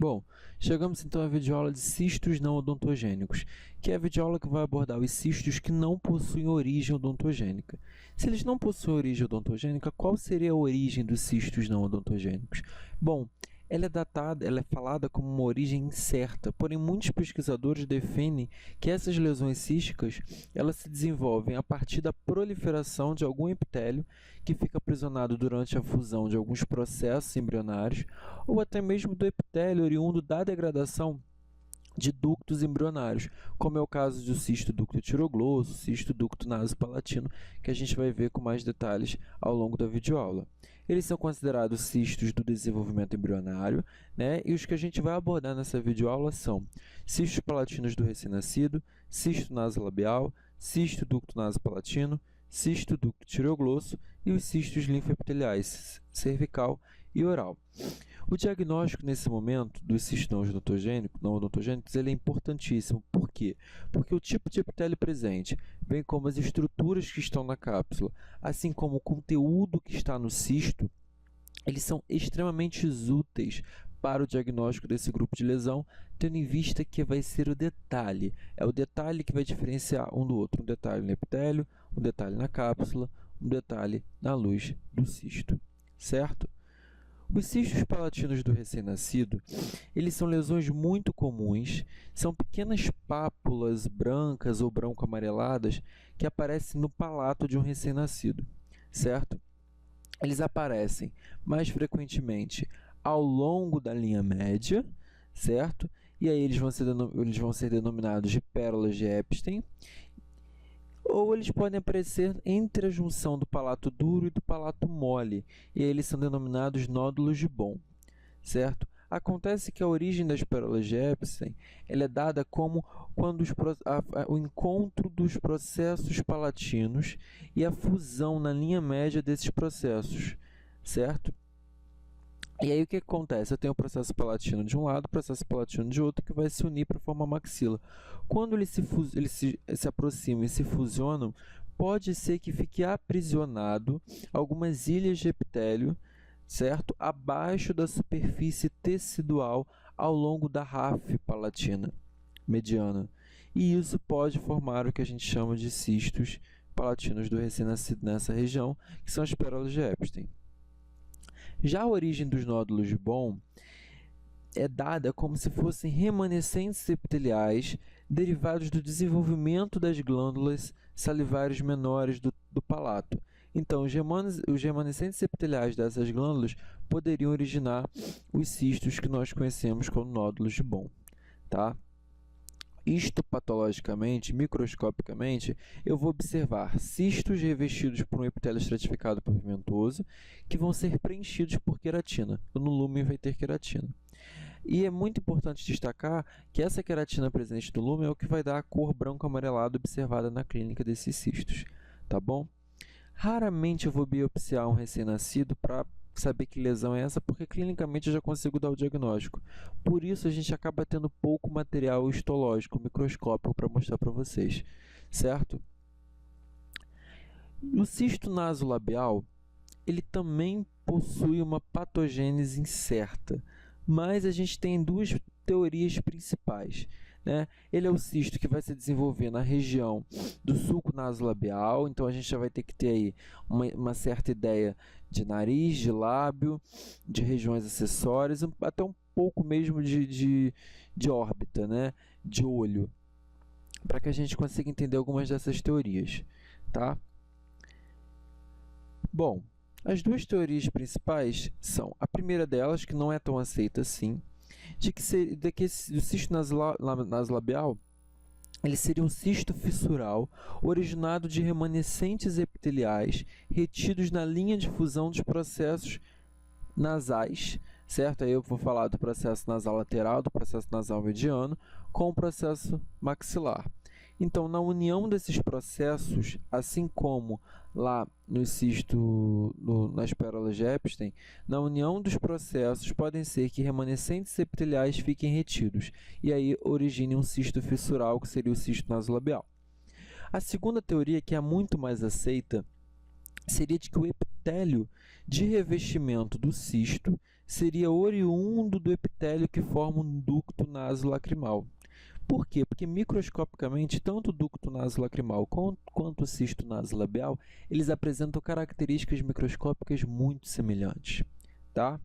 Bom, chegamos então à videoaula de cistos não odontogênicos, que é a videoaula que vai abordar os cistos que não possuem origem odontogênica. Se eles não possuem origem odontogênica, qual seria a origem dos cistos não odontogênicos? Bom, ela é falada como uma origem incerta, porém muitos pesquisadores defendem que essas lesões císticas elas se desenvolvem a partir da proliferação de algum epitélio que fica aprisionado durante a fusão de alguns processos embrionários ou até mesmo do epitélio oriundo da degradação de ductos embrionários, como é o caso do cisto ducto tiroglosso, cisto ducto nasopalatino, que a gente vai ver com mais detalhes ao longo da videoaula. Eles são considerados cistos do desenvolvimento embrionário, né? E os que a gente vai abordar nessa videoaula são cistos palatinos do recém-nascido, cisto nasolabial, cisto ducto nasopalatino, cisto ducto tiroglosso e os cistos linfoepiteliais, cervical e oral. O diagnóstico nesse momento dos cistos não odontogênicos ele é importantíssimo. Por quê? Porque o tipo de epitélio presente, bem como as estruturas que estão na cápsula, assim como o conteúdo que está no cisto, eles são extremamente úteis para o diagnóstico desse grupo de lesão, tendo em vista que vai ser o detalhe. É o detalhe que vai diferenciar um do outro. Um detalhe no epitélio, um detalhe na cápsula, um detalhe na luz do cisto. Certo? Os cistos palatinos do recém-nascido, eles são lesões muito comuns, são pequenas pápulas brancas ou branco-amareladas que aparecem no palato de um recém-nascido, certo? Eles aparecem mais frequentemente ao longo da linha média, certo? E aí eles vão ser denominados de pérolas de Epstein, ou eles podem aparecer entre a junção do palato duro e do palato mole, e aí eles são denominados nódulos de Bohm, certo? Acontece que a origem das pérolas de Epstein ela é dada como quando o encontro dos processos palatinos e a fusão na linha média desses processos, certo? E aí o que acontece? Eu tenho o processo palatino de um lado, o processo palatino de outro, que vai se unir para formar maxila. Quando eles se aproximam e se fusionam, pode ser que fique aprisionado algumas ilhas de epitélio, certo? Abaixo da superfície tecidual ao longo da ráfide palatina mediana. E isso pode formar o que a gente chama de cistos palatinos do recém-nascido nessa região, que são as pérolas de Epstein. Já a origem dos nódulos de Bohm é dada como se fossem remanescentes epiteliais derivados do desenvolvimento das glândulas salivares menores do palato. Então, os remanescentes epiteliais dessas glândulas poderiam originar os cistos que nós conhecemos como nódulos de Bohm, tá? Histopatologicamente, microscopicamente, eu vou observar cistos revestidos por um epitélio estratificado pavimentoso que vão ser preenchidos por queratina. No lúmen vai ter queratina. E é muito importante destacar que essa queratina presente no lúmen é o que vai dar a cor branco-amarelada observada na clínica desses cistos, tá bom? Raramente eu vou biopsiar um recém-nascido para saber que lesão é essa, porque clinicamente eu já consigo dar o diagnóstico. Por isso a gente acaba tendo pouco material histológico, microscópico para mostrar para vocês, certo? O cisto nasolabial, ele também possui uma patogênese incerta, mas a gente tem duas teorias principais, né? Ele é o cisto que vai se desenvolver na região do sulco nasolabial, então a gente já vai ter que ter aí uma certa ideia de nariz, de lábio, de regiões acessórias, até um pouco mesmo de órbita, né? De olho, para que a gente consiga entender algumas dessas teorias, tá? Bom, as duas teorias principais são a primeira delas, que não é tão aceita assim, de que o cisto nasolabial ele seria um cisto fissural originado de remanescentes epiteliais retidos na linha de fusão dos processos nasais, certo? Aí eu vou falar do processo nasal lateral, do processo nasal mediano, com o processo maxilar. Então, na união desses processos, assim como lá no cisto, nas pérolas de Epstein, na união dos processos podem ser que remanescentes epiteliais fiquem retidos, e aí origine um cisto fissural, que seria o cisto nasolabial. A segunda teoria, que é muito mais aceita, seria de que o epitélio de revestimento do cisto seria oriundo do epitélio que forma um ducto nasolacrimal. Por quê? Porque microscopicamente, tanto o ducto nasolacrimal quanto o cisto nasolabial, eles apresentam características microscópicas muito semelhantes, tá?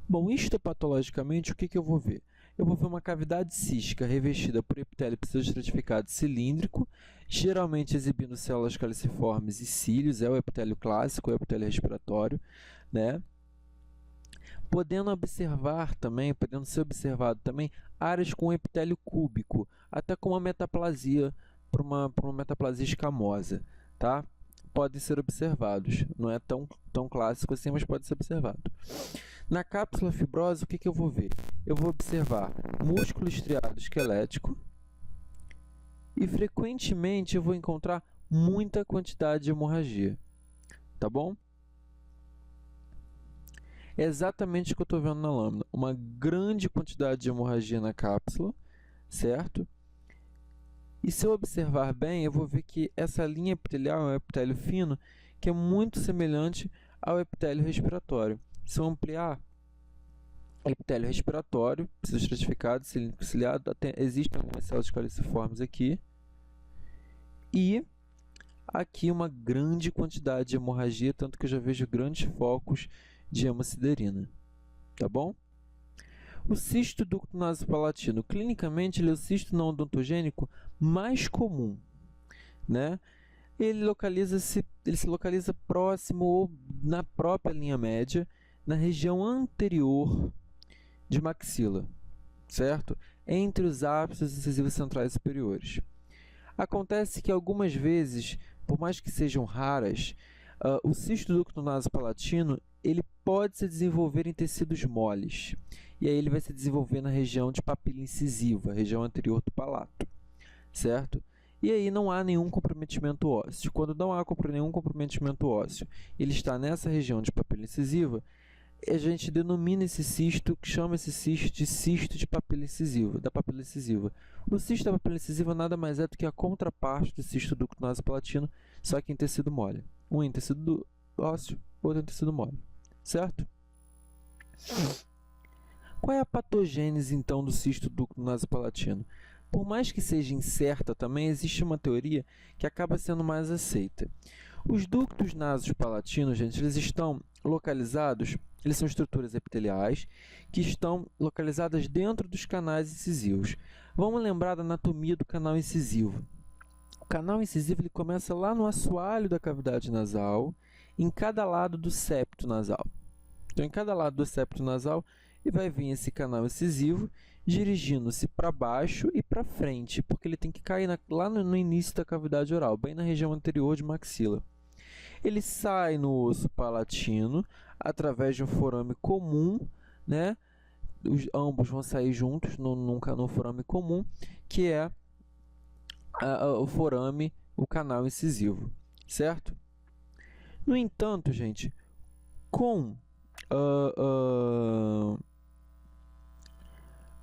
Bom, histopatologicamente, o que eu vou ver? Eu vou ver uma cavidade cística revestida por epitélio pseudoestratificado cilíndrico, geralmente exibindo células caliciformes e cílios, é o epitélio clássico, é o epitélio respiratório, né? Podendo ser observado também áreas com epitélio cúbico, até com uma metaplasia, para uma metaplasia escamosa, tá? Podem ser observados, não é tão clássico assim, mas pode ser observado. Na cápsula fibrosa, o que eu vou ver? Eu vou observar músculo estriado esquelético e, frequentemente, eu vou encontrar muita quantidade de hemorragia, tá bom? É exatamente o que eu estou vendo na lâmina, uma grande quantidade de hemorragia na cápsula, certo? E se eu observar bem, eu vou ver que essa linha epitelial é um epitélio fino, que é muito semelhante ao epitélio respiratório. Se eu ampliar, epitélio respiratório, pseudoestratificado, cilíndrico ciliado, existem algumas células caliciformes aqui. E aqui uma grande quantidade de hemorragia, tanto que eu já vejo grandes focos de hemosiderina. Tá bom? O cisto ducto nasopalatino, clinicamente, ele é o cisto não odontogênico mais comum, né? Ele se localiza próximo ou na própria linha média, na região anterior de maxila, certo? Entre os ápices incisivos centrais superiores. Acontece que algumas vezes, por mais que sejam raras, o cisto ducto nasopalatino ele pode se desenvolver em tecidos moles. E aí ele vai se desenvolver na região de papila incisiva, região anterior do palato, certo? E aí não há nenhum comprometimento ósseo. Quando não há nenhum comprometimento ósseo, ele está nessa região de papila incisiva, a gente denomina esse cisto, chama esse cisto de cisto de papila incisiva, da papila incisiva. O cisto da papila incisiva nada mais é do que a contraparte do cisto ducto nasopalatino, só que em tecido mole. Um em tecido ósseo, outro em tecido mole, certo? Qual é a patogênese, então, do cisto ducto nasopalatino? Por mais que seja incerta também, existe uma teoria que acaba sendo mais aceita. Os ductos nasopalatinos, gente, eles estão localizados, eles são estruturas epiteliais que estão localizadas dentro dos canais incisivos. Vamos lembrar da anatomia do canal incisivo. O canal incisivo ele começa lá no assoalho da cavidade nasal, em cada lado do septo nasal. Então, em cada lado do septo nasal, e vai vir esse canal incisivo dirigindo-se para baixo e para frente, porque ele tem que cair lá no início da cavidade oral, bem na região anterior de maxila. Ele sai no osso palatino através de um forame comum, né? Ambos vão sair juntos no forame comum, que é o forame, o canal incisivo, certo? No entanto, gente, com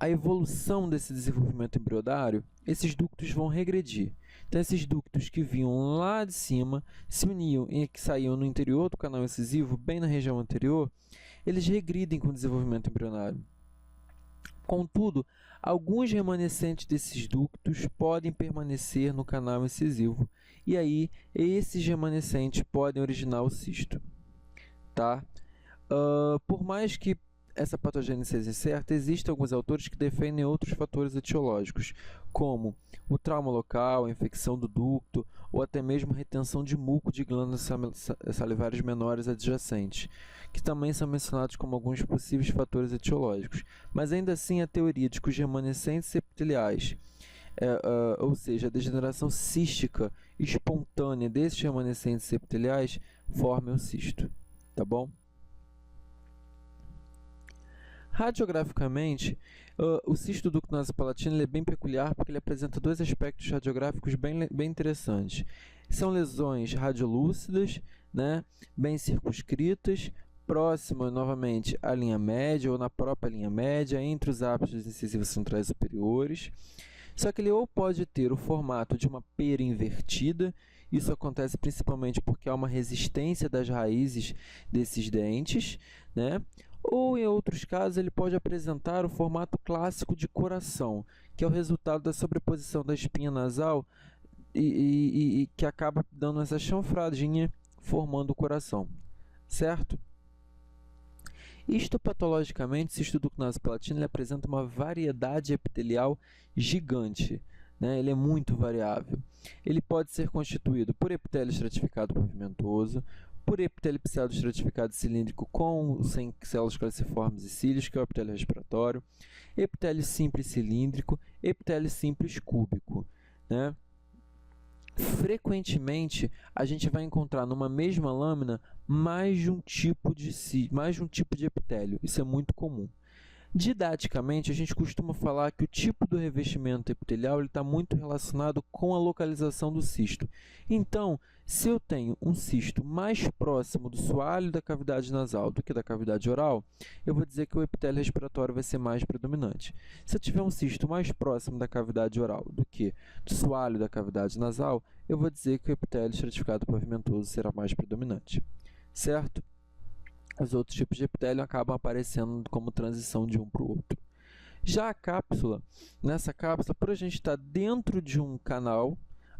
a evolução desse desenvolvimento embrionário, esses ductos vão regredir. Então, esses ductos que vinham lá de cima, se uniam e que saíam no interior do canal incisivo, bem na região anterior, eles regridem com o desenvolvimento embrionário. Contudo, alguns remanescentes desses ductos podem permanecer no canal incisivo, e aí esses remanescentes podem originar o cisto. Tá? Por mais que essa patogênese seja incerta, existem alguns autores que defendem outros fatores etiológicos, como o trauma local, a infecção do ducto, ou até mesmo a retenção de muco de glândulas salivares menores adjacentes, que também são mencionados como alguns possíveis fatores etiológicos. Mas ainda assim, a teoria de que os remanescentes epiteliais, ou seja, a degeneração cística espontânea desses remanescentes epiteliais, formem o cisto. Tá bom? Radiograficamente, o cisto ducto nasopalatino é bem peculiar porque ele apresenta dois aspectos radiográficos bem interessantes. São lesões radiolúcidas, né, bem circunscritas, próximas novamente à linha média ou na própria linha média, entre os ápices incisivos centrais superiores. Só que ele ou pode ter o formato de uma pera invertida, Isso acontece principalmente porque há uma resistência das raízes desses dentes, né? Ou, em outros casos, ele pode apresentar o formato clássico de coração, que é o resultado da sobreposição da espinha nasal e que acaba dando essa chanfradinha, formando o coração, certo? Histopatologicamente, o cisto ducto nasopalatino ele apresenta uma variedade epitelial gigante, né? Ele é muito variável. Ele pode ser constituído por epitélio estratificado pavimentoso, por epitélio pseudoestratificado cilíndrico com ou sem células caliciformes e cílios, que é o epitélio respiratório, epitélio simples cilíndrico, epitélio simples cúbico, né? Frequentemente, a gente vai encontrar numa mesma lâmina mais de um tipo de epitélio. Isso é muito comum. Didaticamente, a gente costuma falar que o tipo do revestimento epitelial está muito relacionado com a localização do cisto. Então, se eu tenho um cisto mais próximo do soalho da cavidade nasal do que da cavidade oral, eu vou dizer que o epitélio respiratório vai ser mais predominante. Se eu tiver um cisto mais próximo da cavidade oral do que do soalho da cavidade nasal, eu vou dizer que o epitélio estratificado pavimentoso será mais predominante. Certo? Os outros tipos de epitélio acabam aparecendo como transição de um para o outro. Já a cápsula, nessa cápsula, por a gente estar dentro de um canal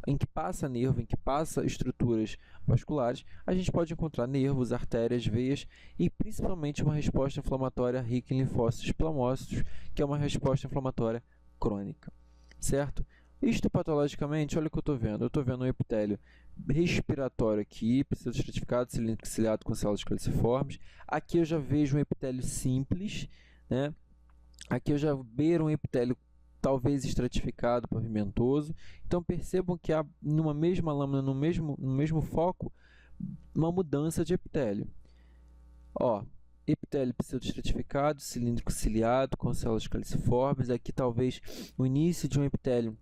em que passa nervo, em que passa estruturas vasculares, a gente pode encontrar nervos, artérias, veias e principalmente uma resposta inflamatória rica em linfócitos plasmócitos, que é uma resposta inflamatória crônica, certo? Histopatologicamente, olha o que eu estou vendo. Eu estou vendo um epitélio respiratório aqui, pseudoestratificado, cilíndrico ciliado com células caliciformes. Aqui eu já vejo um epitélio simples, né? Aqui eu já vejo um epitélio talvez estratificado, pavimentoso. Então percebam que há numa mesma lâmina, no mesmo foco, uma mudança de epitélio. Ó, epitélio pseudoestratificado, cilíndrico ciliado com células caliciformes. Aqui talvez o início de um epitélio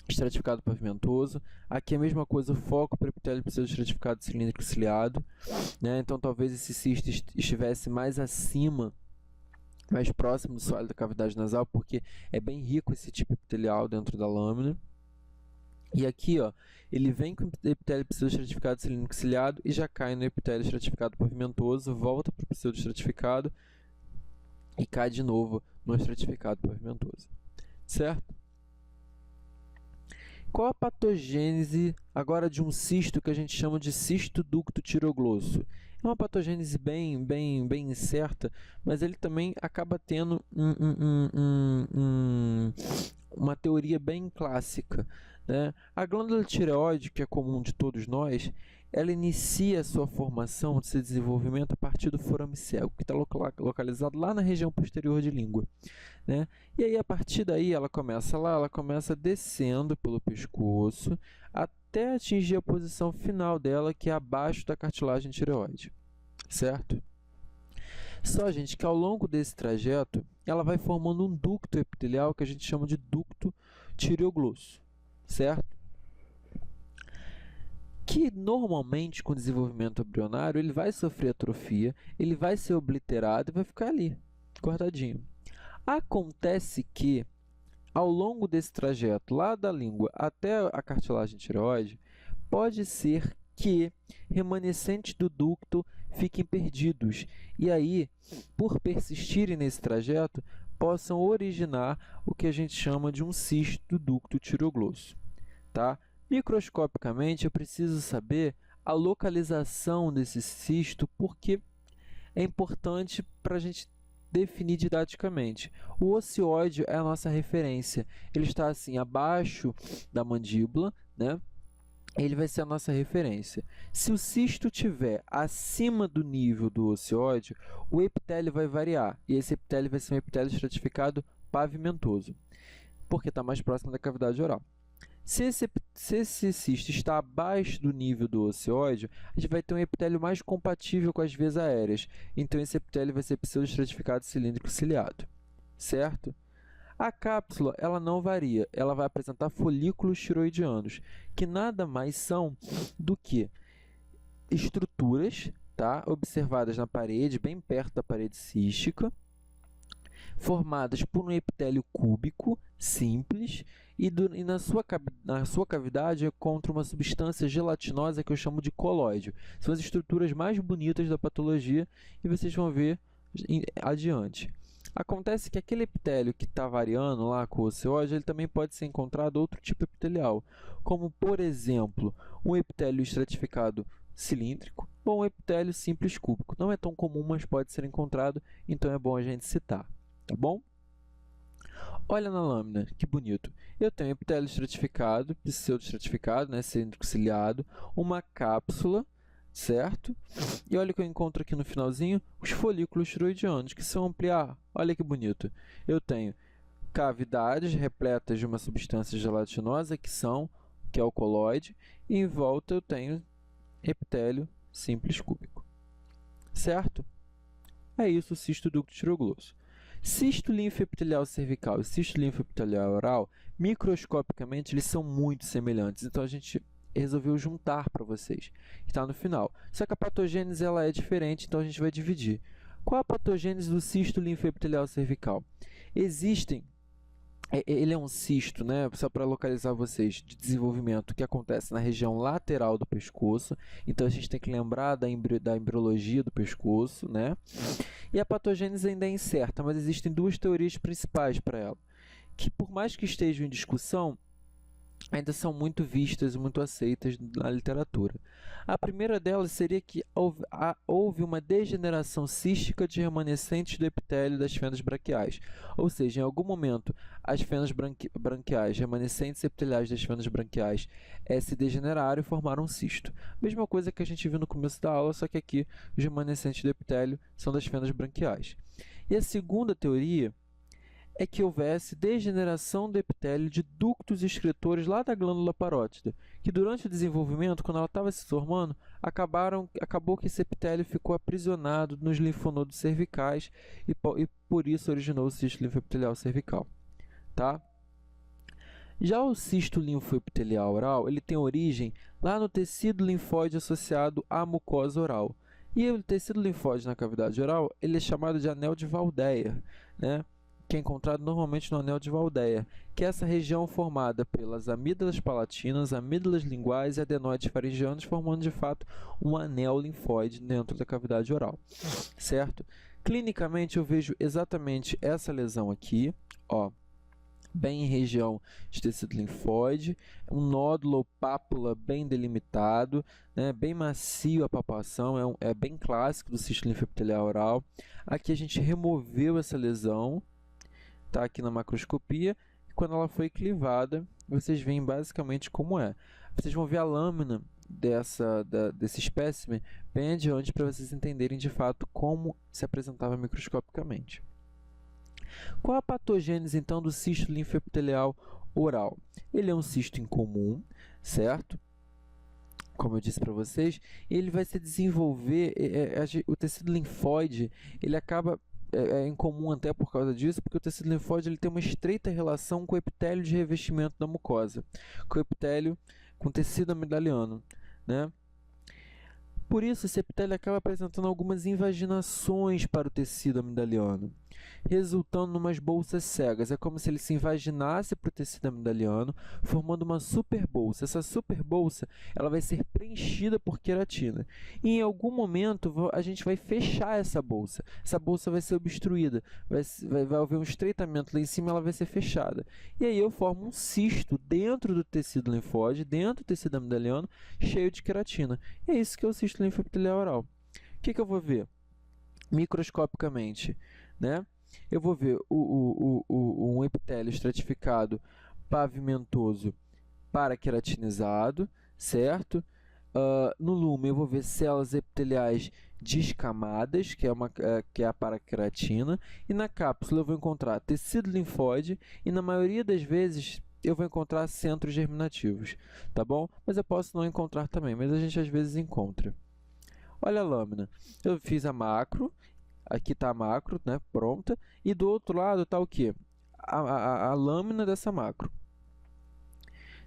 estratificado pavimentoso. Aqui a mesma coisa, o foco para o epitélio pseudoestratificado cilíndrico ciliado, né? Então talvez esse cisto estivesse mais acima, mais próximo do soalho da cavidade nasal, porque é bem rico esse tipo epitelial dentro da lâmina. E aqui, ó, ele vem com o epitélio pseudoestratificado cilíndrico ciliado e já cai no epitélio estratificado pavimentoso, volta para o pseudoestratificado e cai de novo no estratificado pavimentoso, certo? Qual a patogênese agora de um cisto que a gente chama de cisto ducto tiroglosso? É uma patogênese bem incerta, mas ele também acaba tendo uma teoria bem clássica, né? A glândula tireoide, que é comum de todos nós, ela inicia a sua formação, seu desenvolvimento a partir do forame cego, que está localizado lá na região posterior de língua, né? E aí, a partir daí, ela começa descendo pelo pescoço até atingir a posição final dela, que é abaixo da cartilagem tireoide, certo? Só, gente, que ao longo desse trajeto, ela vai formando um ducto epitelial que a gente chama de ducto tireoglosso, certo? Que normalmente, com o desenvolvimento embrionário, ele vai sofrer atrofia, ele vai ser obliterado e vai ficar ali, guardadinho. Acontece que, ao longo desse trajeto, lá da língua até a cartilagem tireoide, pode ser que remanescentes do ducto fiquem perdidos e aí, por persistirem nesse trajeto, possam originar o que a gente chama de um cisto do ducto tireoglosso, tá? Microscopicamente, eu preciso saber a localização desse cisto, porque é importante para a gente definir didaticamente. O ocioide é a nossa referência. Ele está assim abaixo da mandíbula, né? Ele vai ser a nossa referência. Se o cisto estiver acima do nível do ocioide, o epitélio vai variar. E esse epitélio vai ser um epitélio estratificado pavimentoso, porque está mais próximo da cavidade oral. Se esse cisto está abaixo do nível do ocioide, a gente vai ter um epitélio mais compatível com as vias aéreas. Então, esse epitélio vai ser pseudoestratificado cilíndrico ciliado, certo? A cápsula, ela não varia, ela vai apresentar folículos tiroidianos, que nada mais são do que estruturas, tá, observadas na parede, bem perto da parede cística, formadas por um epitélio cúbico, simples, e na sua cavidade encontra uma substância gelatinosa que eu chamo de colóide. São as estruturas mais bonitas da patologia e vocês vão ver adiante. Acontece que aquele epitélio que está variando lá com o oceóide, ele também pode ser encontrado outro tipo epitelial, como, por exemplo, um epitélio estratificado cilíndrico ou um epitélio simples cúbico. Não é tão comum, mas pode ser encontrado, então é bom a gente citar, tá bom? Olha na lâmina, que bonito. Eu tenho epitélio estratificado, pseudoestratificado, né, cilíndrico ciliado, uma cápsula, certo? E olha o que eu encontro aqui no finalzinho, os folículos tiroidianos, que se eu ampliar, olha que bonito. Eu tenho cavidades repletas de uma substância gelatinosa, que é o colóide, e em volta eu tenho epitélio simples cúbico, certo? É isso o cisto ducto tireoglosso. Cisto linfoepitelial cervical e cisto linfoepitelial oral, microscopicamente, eles são muito semelhantes. Então, a gente resolveu juntar para vocês, que está no final. Só que a patogênese ela é diferente, então a gente vai dividir. Qual a patogênese do cisto linfoepitelial cervical? Ele é um cisto, né, só para localizar vocês, de desenvolvimento que acontece na região lateral do pescoço. Então, a gente tem que lembrar da embriologia do pescoço, né? E a patogênese ainda é incerta, mas existem duas teorias principais para ela, que por mais que estejam em discussão, ainda são muito vistas e muito aceitas na literatura. A primeira delas seria que houve uma degeneração cística de remanescentes do epitélio das fendas braquiais, ou seja, em algum momento as fendas branquiais, remanescentes epiteliais das fendas branquiais, se degeneraram e formaram um cisto. Mesma coisa que a gente viu no começo da aula, só que aqui os remanescentes do epitélio são das fendas branquiais. E a segunda teoria é que houvesse degeneração do epitélio de ductos excretores lá da glândula parótida, que durante o desenvolvimento, quando ela estava se formando, acabou que esse epitélio ficou aprisionado nos linfonodos cervicais e por isso originou o cisto linfoepitelial cervical. Tá? Já o cisto linfoepitelial oral, ele tem origem lá no tecido linfóide associado à mucosa oral. E o tecido linfóide na cavidade oral, ele é chamado de anel de Waldeyer, né? Que é encontrado normalmente no anel de Waldeyer, que é essa região formada pelas amígdalas palatinas, amígdalas linguais e adenoides faringianos, formando de fato um anel linfóide dentro da cavidade oral, certo? Clinicamente eu vejo exatamente essa lesão aqui, ó, bem em região de tecido linfóide, um nódulo ou pápula bem delimitado, né, bem macio a palpação, é bem clássico do cisto linfoepitelial oral. Aqui a gente removeu essa lesão, tá aqui na macroscopia, e quando ela foi clivada, vocês veem basicamente como é. Vocês vão ver a lâmina desse espécimen bem adiante para vocês entenderem de fato como se apresentava microscopicamente. Qual a patogênese então do cisto linfoepitelial oral? Ele é um cisto incomum, certo? Como eu disse para vocês, ele vai se desenvolver, o tecido linfóide, ele acaba incomum até por causa disso, porque o tecido linfóide ele tem uma estreita relação com o epitélio de revestimento da mucosa, com o tecido amigdaliano, né? Por isso, esse epitélio acaba apresentando algumas invaginações para o tecido amigdaliano, resultando em umas bolsas cegas. É como se ele se invaginasse para o tecido amigdaliano, formando uma superbolsa. Essa superbolsa ela vai ser preenchida por queratina. E em algum momento a gente vai fechar essa bolsa. Essa bolsa vai ser obstruída, vai haver um estreitamento lá em cima, ela vai ser fechada. E aí eu formo um cisto dentro do tecido linfóide, dentro do tecido amigdaliano, cheio de queratina. E é isso que é o cisto linfoepitelial oral. O que eu vou ver? Microscopicamente, né? Eu vou ver um epitélio estratificado pavimentoso paraqueratinizado, certo? No lume eu vou ver células epiteliais descamadas, que é a paraqueratina, e na cápsula eu vou encontrar tecido linfóide e na maioria das vezes eu vou encontrar centros germinativos, tá bom? Mas eu posso não encontrar também, mas a gente às vezes encontra. Olha a lâmina, eu fiz a macro, aqui está a macro, né, pronta, e do outro lado está o quê? A lâmina dessa macro.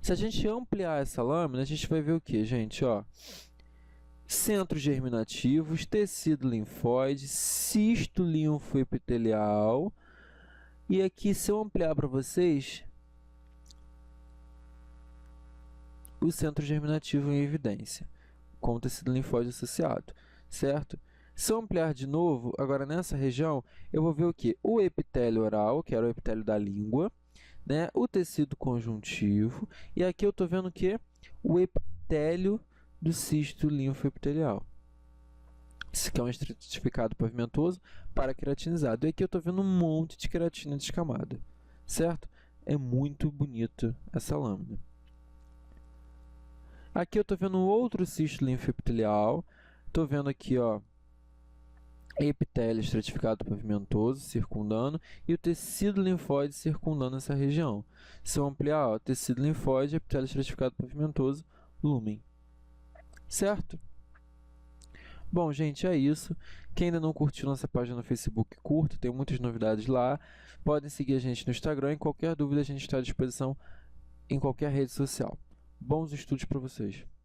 Se a gente ampliar essa lâmina, a gente vai ver o que, gente? Ó, centros germinativos, tecido linfóide, cisto linfoepitelial, E aqui, se eu ampliar para vocês, o centro germinativo em evidência, com o tecido linfóide associado, certo? Se eu ampliar de novo, agora nessa região, eu vou ver o quê? O epitélio oral, que era o epitélio da língua, né? O tecido conjuntivo, e aqui eu estou vendo o quê? O epitélio do cisto linfoepitelial. Esse aqui é um estratificado pavimentoso paraqueratinizado. E aqui eu estou vendo um monte de queratina descamada, certo? É muito bonito essa lâmina. Aqui eu estou vendo um outro cisto linfoepitelial. Estou vendo aqui, ó, epitélio estratificado pavimentoso circundando e o tecido linfóide circundando essa região. Se eu ampliar, ó, tecido linfóide, epitélio estratificado pavimentoso, lúmen. Certo? Bom, gente, é isso. Quem ainda não curtiu nossa página no Facebook, curta, tem muitas novidades lá. Podem seguir a gente no Instagram e qualquer dúvida a gente está à disposição em qualquer rede social. Bons estudos para vocês!